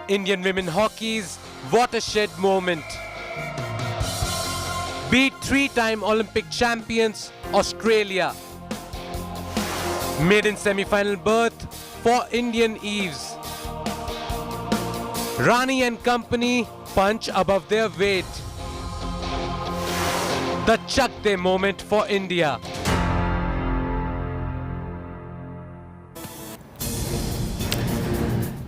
Indian women hockey's watershed moment. Beat three-time Olympic champions Australia. Maiden semi-final berth for Indian Eves. Rani and company punch above their weight. The Chak De moment for India.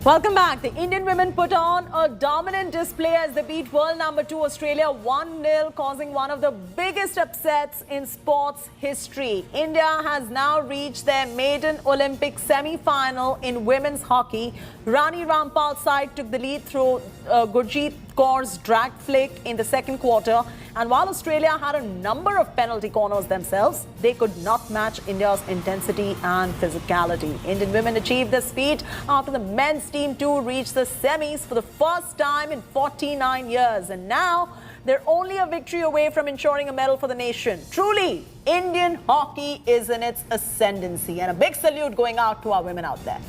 Welcome back. The Indian women put on a dominant display as they beat world number 2 Australia 1-0, causing one of the biggest upsets in sports history. India has now reached their maiden Olympic semi-final in women's hockey. Rani Rampal's side took the lead through Gurjeet Kaur's drag flick in the second quarter. And while Australia had a number of penalty corners themselves, they could not match India's intensity and physicality. Indian women achieved this feat after the men's team too reached the semis for the first time in 49 years. And now they're only a victory away from ensuring a medal for the nation. Truly, Indian hockey is in its ascendancy. And a big salute going out to our women out there.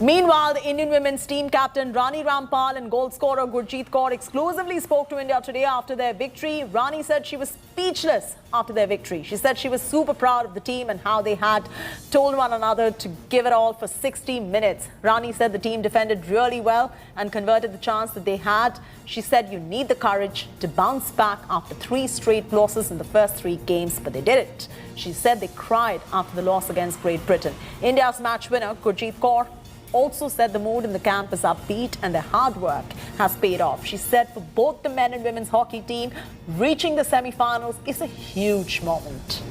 Meanwhile, the Indian women's team captain Rani Rampal and goal scorer Gurjeet Kaur exclusively spoke to India today after their victory. Rani said she was speechless after their victory. She said she was super proud of the team and how they had told one another to give it all for 60 minutes. Rani said the team defended really well and converted the chance that they had. She said you need the courage to bounce back after 3 straight losses in the first 3 games, but they did it. She said they cried after the loss against Great Britain. India's match winner Gurjeet Kaur also said the mood in the camp is upbeat and their hard work has paid off. She said for both the men and women's hockey team, reaching the semi-finals is a huge moment.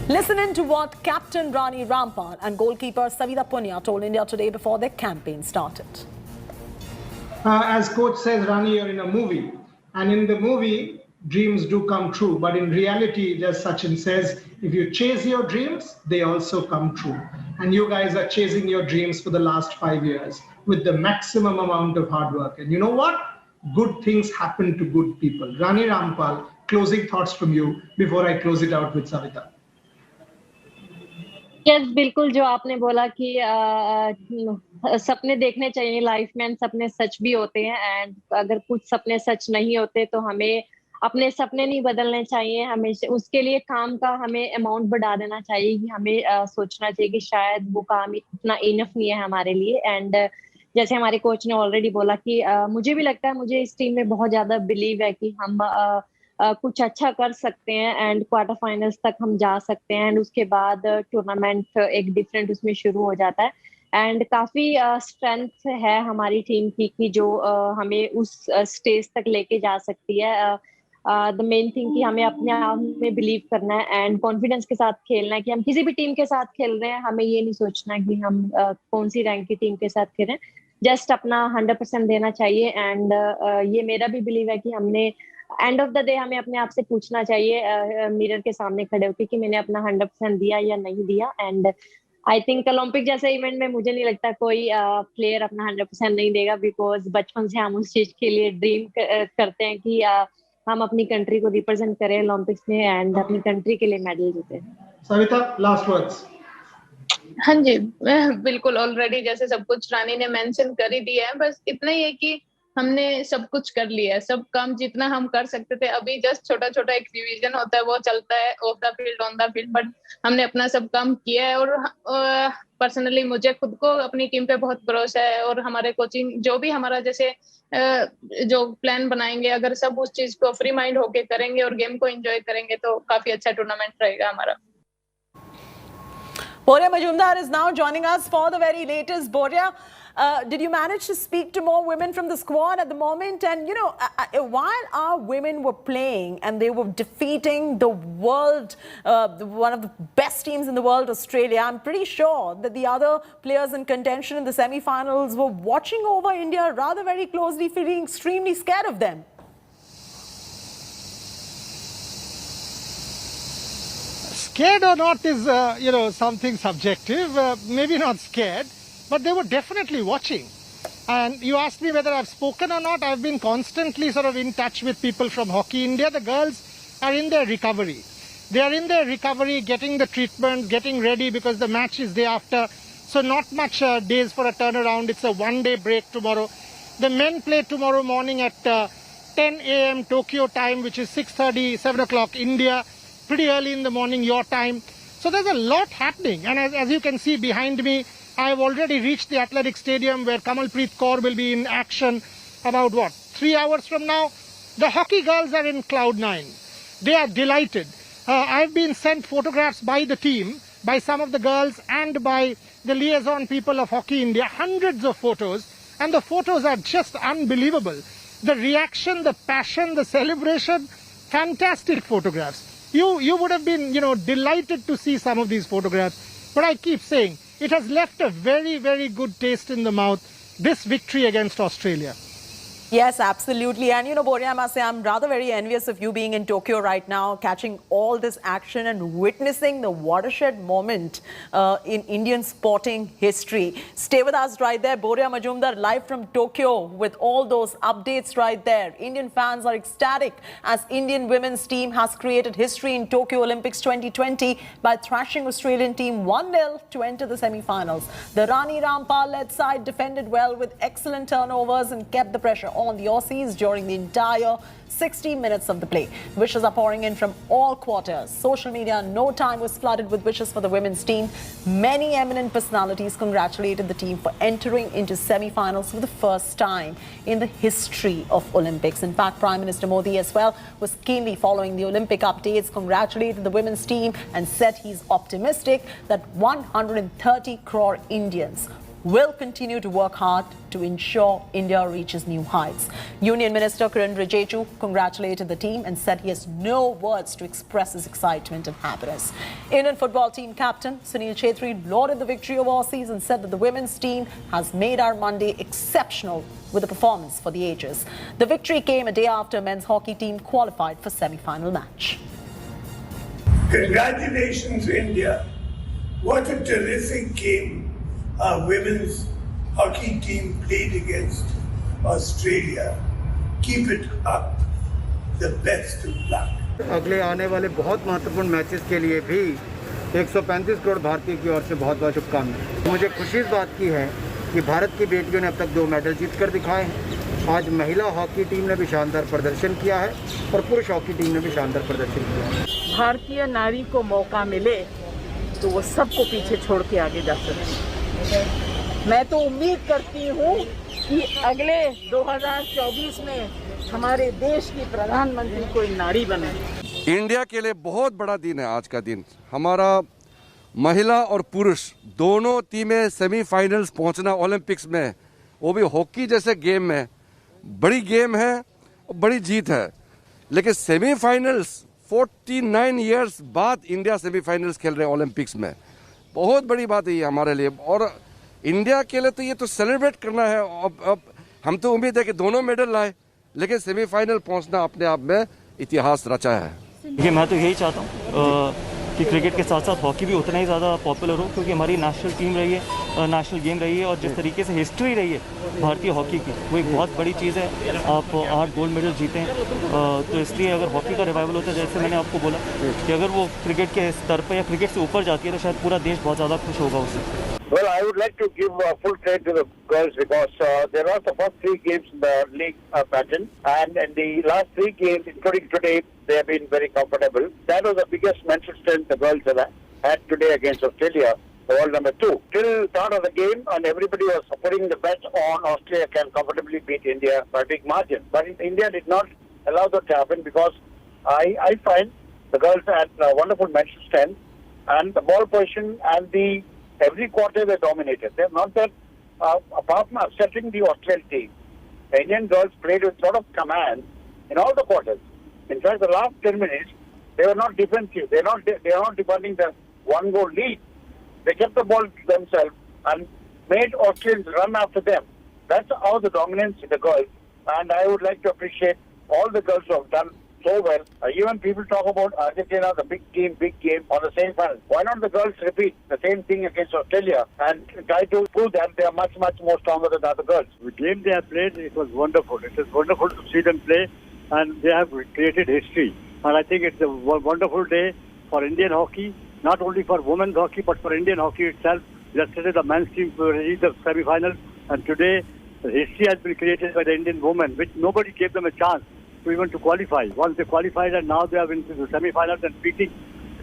Listen in to what Captain Rani Rampal and goalkeeper Savita Punya told India today before their campaign started. As coach says, Rani, you're in a movie. And in the movie, dreams do come true. But in reality, as Sachin says, if you chase your dreams, they also come true. And you guys are chasing your dreams for the last 5 years with the maximum amount of hard work. And you know what? Good things happen to good people. Rani Rampal, closing thoughts from you before I close it out with Savita. Yes बिल्कुल जो आपने बोला कि सपने देखने चाहिए life में, सपने सच भी होते हैं एंड अगर कुछ सपने सच नहीं होते तो हमें अपने सपने नहीं बदलने चाहिए, हमें उसके लिए काम का हमें अमाउंट बढ़ा देना चाहिए कि हमें सोचना चाहिए कि शायद वो काम इतना इनफ नहीं है हमारे लिए। एंड जैसे हमारे कोच ने ऑलरेडी बोला कि मुझे भी लगता है, मुझे इस टीम में बहुत ज्यादा बिलीव है कि हम कुछ अच्छा कर सकते हैं एंड क्वार्टर फाइनल्स तक हम जा सकते हैं एंड उसके बाद टूर्नामेंट एक डिफरेंट उसमें शुरू हो जाता है एंड काफी स्ट्रेंथ है हमारी टीम की कि जो हमें उस स्टेज तक लेके जा सकती है। द मेन थिंग कि हमें अपने आप में बिलीव करना है एंड कॉन्फिडेंस के साथ खेलना है कि हम किसी भी टीम के साथ खेल रहे हैं, हमें ये नहीं सोचना कि हम कौन सी रैंक की टीम के साथ खेल रहे हैं, जस्ट अपना 100% देना चाहिए। एंड ये मेरा भी बिलीव है कि हमने एंड ऑफ द डे हमें अपने आप से पूछना चाहिए मिरर के सामने खड़े होकर कि मैंने अपना 100% दिया या नहीं दिया। एंड आई थिंक ओलंपिक जैसे इवेंट में मुझे नहीं लगता कोई प्लेयर अपना 100% नहीं देगा, बिकॉज बचपन से हम उस चीज के लिए ड्रीम करते हैं कि हम अपनी कंट्री को रिप्रेजेंट करें ओलंपिक्स में एंड अपनी कंट्री के लिए मेडल जीते। Savita, last words. हाँ जी, बिल्कुल ऑलरेडी जैसे सब कुछ रानी ने मेंशन कर ही दिया है, बस इतना ही है कि हमने सब कुछ कर लिया है, सब काम जितना हम कर सकते थे। अभी जस्ट छोटा छोटा एक रिवीजन होता है, वो चलता है of the field on the field, but हमने अपना सब काम किया है। और पर्सनली मुझे खुद को अपनी टीम पे बहुत भरोसा है और हमारे कोचिंग जो भी हमारा जैसे जो प्लान बनाएंगे, अगर सब उस चीज को फ्री माइंड होके करेंगे और गेम को एंजॉय करेंगे तो काफी अच्छा टूर्नामेंट रहेगा हमारा। Borya Majumdar is now joining us for the very latest. Borya, did you manage to speak to more women from the squad at the moment? And, you know, while our women were playing and they were defeating the world, one of the best teams in the world, Australia, I'm pretty sure that the other players in contention in the semi-finals were watching over India rather very closely, feeling extremely scared of them. Scared or not is, something subjective. Maybe not scared, but they were definitely watching. And you asked me whether I've spoken or not. I've been constantly sort of in touch with people from Hockey India. The girls are in their recovery. They are in their recovery, getting the treatment, getting ready because the match is day after. So not much days for a turnaround. It's a one-day break tomorrow. The men play tomorrow morning at 10 a.m. Tokyo time, which is 6:30, 7 o'clock India. Pretty early in the morning, your time. So there's a lot happening. And as you can see behind me, I've already reached the athletic stadium where Kamalpreet Kaur will be in action about 3 hours from now. The hockey girls are in cloud nine. They are delighted. I've been sent photographs by the team, by some of the girls and by the liaison people of Hockey India, hundreds of photos, and the photos are just unbelievable. The reaction, the passion, the celebration, fantastic photographs. You would have been, delighted to see some of these photographs. But I keep saying, it has left a very, very good taste in the mouth, this victory against Australia. Yes, absolutely. And Boria, I must say, I'm rather very envious of you being in Tokyo right now, catching all this action and witnessing the watershed moment in Indian sporting history. Stay with us right there. Boria Majumdar live from Tokyo with all those updates right there. Indian fans are ecstatic as Indian women's team has created history in Tokyo Olympics 2020 by thrashing Australian team 1-0 to enter the semi-finals. The Rani Rampal-led side defended well with excellent turnovers and kept the pressure on the Aussies during the entire 60 minutes of the play. Wishes are pouring in from all quarters. Social media in no time was flooded with wishes for the women's team. Many eminent personalities congratulated the team for entering into semi-finals for the first time in the history of Olympics. In fact, Prime Minister Modi as well was keenly following the Olympic updates, congratulated the women's team and said he's optimistic that 130 crore Indians will continue to work hard to ensure India reaches new heights. Union Minister Kiren Rijiju congratulated the team and said he has no words to express his excitement and happiness. Indian football team captain Sunil Chhetri lauded the victory of Aussies and said that the women's team has made our Monday exceptional with a performance for the ages. The victory came a day after men's hockey team qualified for semi-final match. Congratulations, India. What a terrific game our women's hockey team played against Australia. Keep it up. The best of luck. अगले आने वाले बहुत महत्वपूर्ण matches के लिए भी 135 करोड़ भारतीयों की ओर से बहुत बहुत शुभकामनाएं। मुझे खुशी इस बात की है कि भारत की बेटियों ने अब तक 2 मेडल जीत कर दिखाए हैं। आज महिला हॉकी टीम ने भी शानदार प्रदर्शन किया है और पुरुष हॉकी टीम ने भी शानदार प्रदर्शन किया है। भारतीय नारी को मौका मिले तो वो सबको पीछे छोड़ के आगे जा सकती। मैं तो उम्मीद करती हूँ कि अगले 2024 में हमारे देश की प्रधानमंत्री कोई नारी बने। इंडिया के लिए बहुत बड़ा दिन है आज का दिन। हमारा महिला और पुरुष दोनों टीमें सेमीफाइनल्स पहुंचना ओलंपिक्स में, वो भी हॉकी जैसे गेम में, बड़ी गेम है और बड़ी जीत है। लेकिन सेमीफाइनल्स 49 इयर्स बाद इंडिया सेमीफाइनल्स खेल रहे हैं ओलंपिक्स में, बहुत बड़ी बात है ये हमारे लिए। और इंडिया के लिए तो ये तो सेलिब्रेट करना है। अब हम तो उम्मीद है कि दोनों मेडल लाए, लेकिन सेमीफाइनल पहुंचना अपने आप में इतिहास रचा है। देखिए, मैं तो यही चाहता हूँ कि क्रिकेट के साथ साथ हॉकी भी उतना ही ज़्यादा पॉपुलर हो, क्योंकि हमारी नेशनल टीम रही है, नेशनल गेम रही है और जिस तरीके से हिस्ट्री रही है भारतीय हॉकी की, वो एक बहुत बड़ी चीज़ है। आप 8 गोल्ड मेडल जीते हैं, तो इसलिए अगर हॉकी का रिवाइवल होता है, जैसे मैंने आपको बोला कि अगर वो क्रिकेट के स्तर पर या क्रिकेट से ऊपर जाती है तो शायद पूरा देश बहुत ज़्यादा खुश होगा उससे। Well, I would like to give full credit to the girls because they lost the first 3 games in the league pattern, and in the last 3 games, including today, they have been very comfortable. That was the biggest mental strength the girls have had today against Australia, the world number 2. Till start of the game, and everybody was putting the bet on Australia can comfortably beat India by a big margin. But India did not allow that to happen because I find the girls had wonderful mental strength and the ball position and every quarter they dominated. They're not that, apart from upsetting the Australian team, the Indian girls played with a lot of command in all the quarters. In fact, the last 10 minutes, they were not defensive. They are not defending the 1-goal lead. They kept the ball to themselves and made Australians run after them. That's how the dominance in the girls. And I would like to appreciate all the girls who have done so well. Even people talk about Argentina, the big game on the same final. Why not the girls repeat the same thing against Australia and try to prove that they are much, much more stronger than the other girls? The game they have played, it was wonderful. It was wonderful to see them play, and they have created history. And I think it's a wonderful day for Indian hockey, not only for women's hockey, but for Indian hockey itself. Yesterday, the men's team reached the semi-finals, and today, history has been created by the Indian women, which nobody gave them a chance to even to qualify. Once they qualified, and now they have into the semi-finals and beating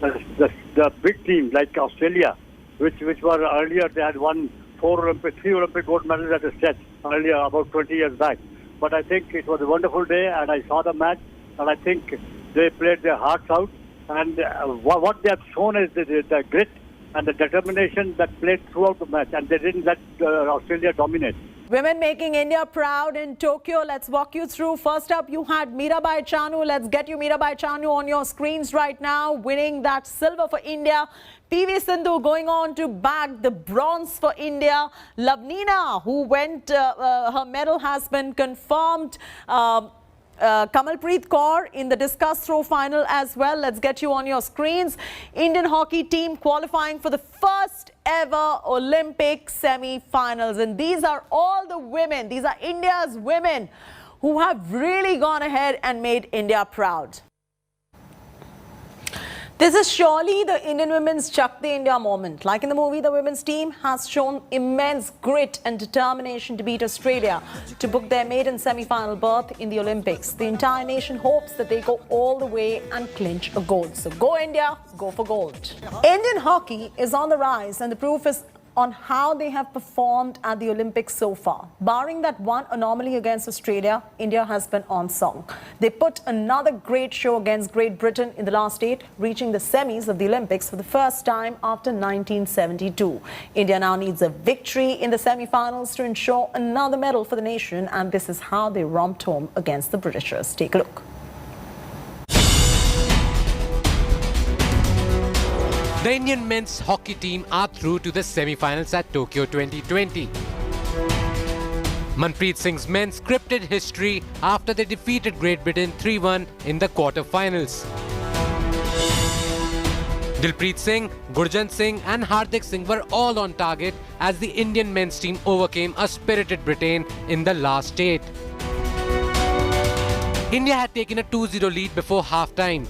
the big team like Australia, which were earlier, they had won 3 Olympic gold medals at a stretch earlier, about 20 years back. But I think it was a wonderful day, and I saw the match, and I think they played their hearts out. And what they have shown is the grit and the determination that played throughout the match, and they didn't let Australia dominate. Women making India proud in Tokyo. Let's walk you through. First up, you had Mirabai Chanu. Let's get you Mirabai Chanu on your screens right now, winning that silver for India. PV Sindhu going on to bag the bronze for India. Lavneena, who went, her medal has been confirmed. Kamalpreet Kaur in the discus throw final as well. Let's get you on your screens. Indian hockey team qualifying for the first ever Olympic semi-finals. And these are all the women. These are India's women who have really gone ahead and made India proud. This is surely the Indian women's Chak De India moment. Like in the movie, the women's team has shown immense grit and determination to beat Australia to book their maiden semi-final berth in the Olympics. The entire nation hopes that they go all the way and clinch a gold. So go India, go for gold. Indian hockey is on the rise, and the proof is on how they have performed at the Olympics so far. Barring that one anomaly against Australia, India has been on song. They put another great show against Great Britain in the last 8, reaching the semis of the Olympics for the first time after 1972. India now needs a victory in the semi-finals to ensure another medal for the nation, and this is how they romped home against the Britishers. Take a look. The Indian men's hockey team are through to the semi-finals at Tokyo 2020. Manpreet Singh's men scripted history after they defeated Great Britain 3-1 in the quarter-finals. Dilpreet Singh, Gurjant Singh and Hardik Singh were all on target as the Indian men's team overcame a spirited Britain in the last 8. India had taken a 2-0 lead before half-time,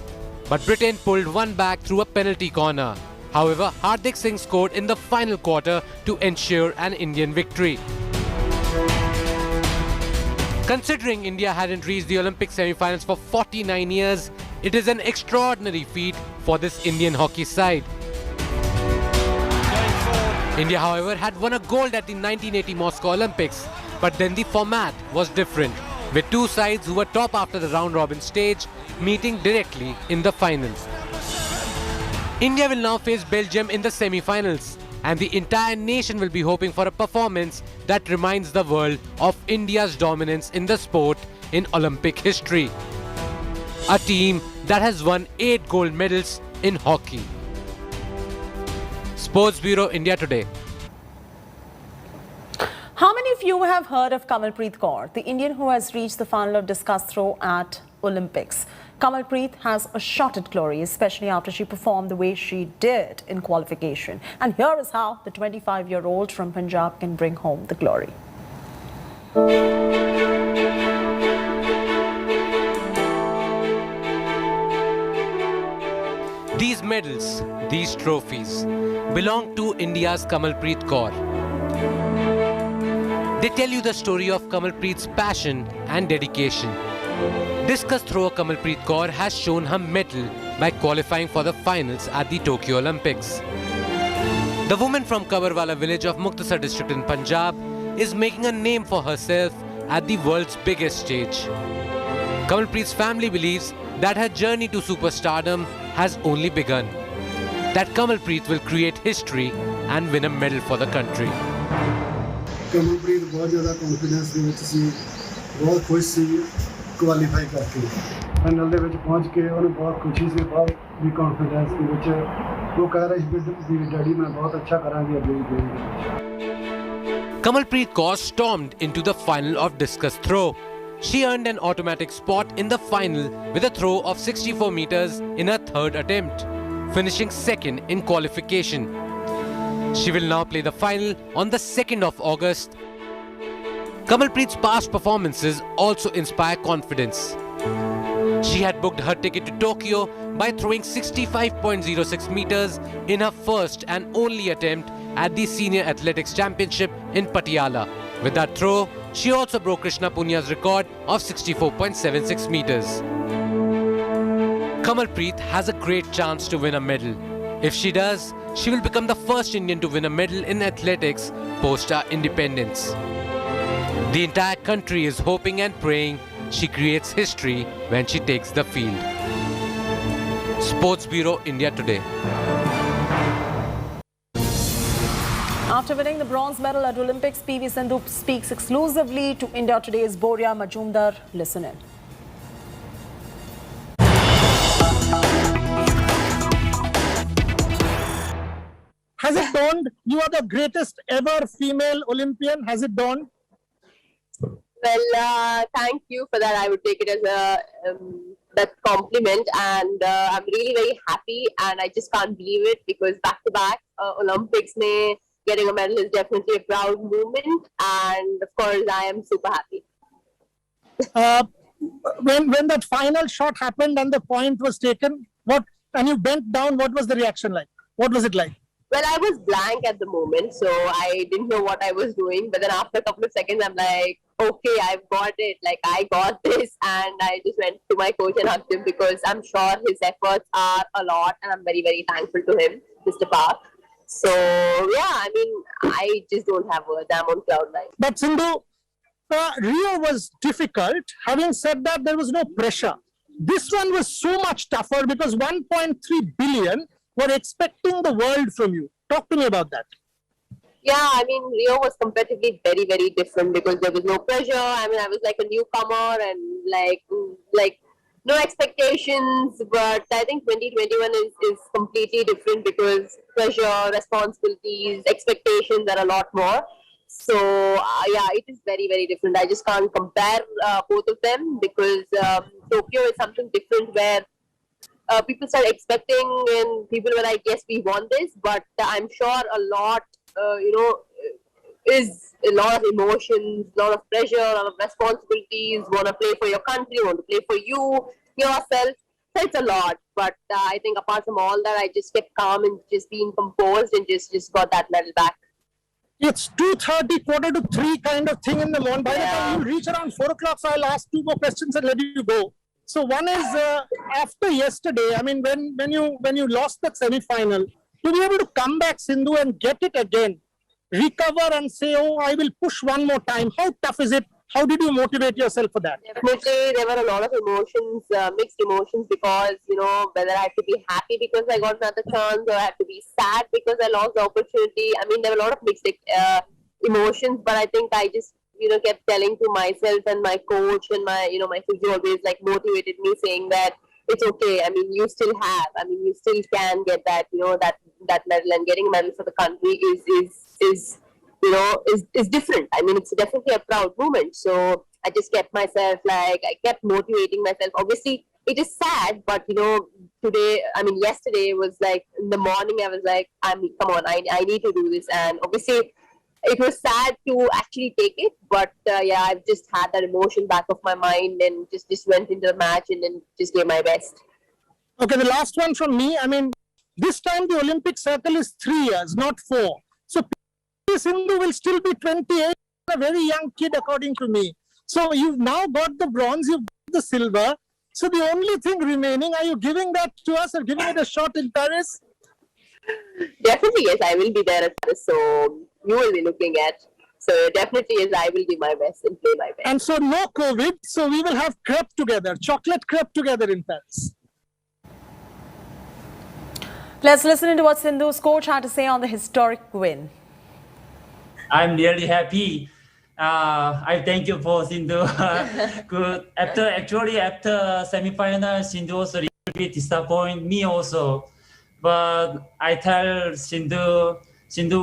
but Britain pulled one back through a penalty corner. However, Hardik Singh scored in the final quarter to ensure an Indian victory. Considering India hadn't reached the Olympic semi-finals for 49 years, it is an extraordinary feat for this Indian hockey side. India, however, had won a gold at the 1980 Moscow Olympics, but then the format was different, with two sides who were top after the round-robin stage meeting directly in the finals. India will now face Belgium in the semi-finals, and the entire nation will be hoping for a performance that reminds the world of India's dominance in the sport in Olympic history. A team that has won 8 gold medals in hockey. Sports Bureau, India Today. How many of you have heard of Kamalpreet Kaur, the Indian who has reached the final of discus throw at Olympics? Kamalpreet has a shot at glory, especially after she performed the way she did in qualification. And here is how the 25-year-old from Punjab can bring home the glory. These medals, these trophies, belong to India's Kamalpreet Kaur. They tell you the story of Kamalpreet's passion and dedication. Discus thrower Kamalpreet Kaur has shown her mettle by qualifying for the finals at the Tokyo Olympics. The woman from Kabarwala village of Muktasar district in Punjab is making a name for herself at the world's biggest stage. Kamalpreet's family believes that her journey to superstardom has only begun. That Kamalpreet will create history and win a medal for the country. Kamalpreet बहुत ज़्यादा confidence ਦੇ ਵਿੱਚ ਸੀ, बहुत खुश ਸੀ qualify ਕਰਕੇ final ਦੇ ਵਿੱਚ ਪਹੁੰਚ ਕੇ ਉਹਨੂੰ ਬਹੁਤ ਖੁਸ਼ੀ ਸੀ, ਬਹੁਤ ਵੀ confidence ਦੇ ਵਿੱਚ ਉਹ ਕਹਿ ਰਹੀ ਸੀ ਵੀ ਡੈਡੀ ਮੈਂ ਬਹੁਤ ਅੱਛਾ ਕਰਾਂਗੀ ਅੱਗੇ ਵੀ ਕਰਾਂਗੀ। Kamalpreet Kaur stormed into the final of discus throw. She earned an automatic spot in the final with a throw of 64 meters in her third attempt, finishing second in qualification. She will now play the final on the 2nd of August. Kamalpreet's past performances also inspire confidence. She had booked her ticket to Tokyo by throwing 65.06 meters in her first and only attempt at the Senior Athletics Championship in Patiala. With that throw, she also broke Krishna Punya's record of 64.76 meters. Kamalpreet has a great chance to win a medal. If she does, she will become the first Indian to win a medal in athletics post our independence. The entire country is hoping and praying she creates history when she takes the field. Sports Bureau, India Today. After winning the bronze medal at Olympics, PV Sindhu speaks exclusively to India Today's Boria Majumdar. Listen in. Has it dawned you are the greatest ever female Olympian? Has it dawned? Well, thank you for that. I would take it as a that compliment, and I'm really very happy, and I just can't believe it because back-to-back Olympics mein getting a medal is definitely a proud moment, and of course I am super happy. When that final shot happened and the point was taken, and you bent down, what was the reaction like? What was it like? Well, I was blank at the moment, so I didn't know what I was doing. But then after a couple of seconds, I'm like, okay, I've got it. Like, I got this. And I just went to my coach and hugged him because I'm sure his efforts are a lot. And I'm very, very thankful to him, Mr. Park. So, yeah, I mean, I just don't have words. I'm on cloud nine. But Sindhu, Rio was difficult. Having said that, there was no pressure. This one was so much tougher because 1.3 billion were expecting the world from you. Talk to me about that. Yeah, I mean, Rio was competitively very, very different because there was no pressure. I mean, I was like a newcomer and like no expectations. But I think 2021 is completely different because pressure, responsibilities, expectations are a lot more. So, yeah, it is very, very different. I just can't compare both of them because Tokyo is something different where people start expecting and people were like, yes, we want this, but I'm sure a lot, is a lot of emotions, a lot of pressure, a lot of responsibilities, want to play for your country, want to play for yourself. So it's a lot, but I think apart from all that, I just kept calm and just being composed and just got that medal back. It's 2:30, 2:45 kind of thing in the morning. By the time you reach around 4 o'clock, so I'll ask 2 more questions and let you go. So one is after yesterday, I mean, when you lost that semi-final, to be able to come back, Sindhu, and get it again, recover and say, oh, I will push one more time. How tough is it? How did you motivate yourself for that? Definitely, there were a lot of emotions, mixed emotions because, whether I had to be happy because I got another chance or I had to be sad because I lost the opportunity. I mean, there were a lot of mixed emotions, but I think I just kept telling to myself and my coach and my physio always like motivated me saying that it's okay. I mean, you still can get that, that medal, and getting a medal for the country is different. I mean, it's definitely a proud moment. So I just kept myself I kept motivating myself. Obviously, it is sad, but yesterday was like in the morning, I was like, I need to do this. And obviously, it was sad to actually take it, but I've just had that emotion back of my mind and just went into the match and then just gave my best. Okay, the last one from me. I mean, this time the Olympic circle is 3 years, not 4. So PV Sindhu will still be 28, a very young kid according to me. So you've now got the bronze, you've got the silver. So the only thing remaining, are you giving that to us or giving it a shot in Paris? Definitely, yes, I will be there at Paris. So you will be looking at. So definitely, yes, I will do my best and play my best. And so no COVID, so we will have crepe together, chocolate crepe together in Paris. Let's listen to what Sindhu's coach had to say on the historic win. I'm really happy. I thank you for Sindhu. Good. After semi-final, Sindhu also a little bit disappointed me also. But I tell Sindhu,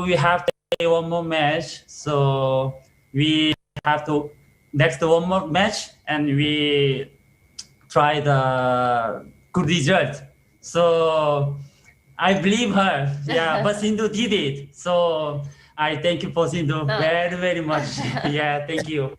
we have to play one more match. So we have to next one more match and we try the good result. So I believe her. Yeah, but Sindhu did it. So I thank you for Sindhu very, very much. Yeah, thank you.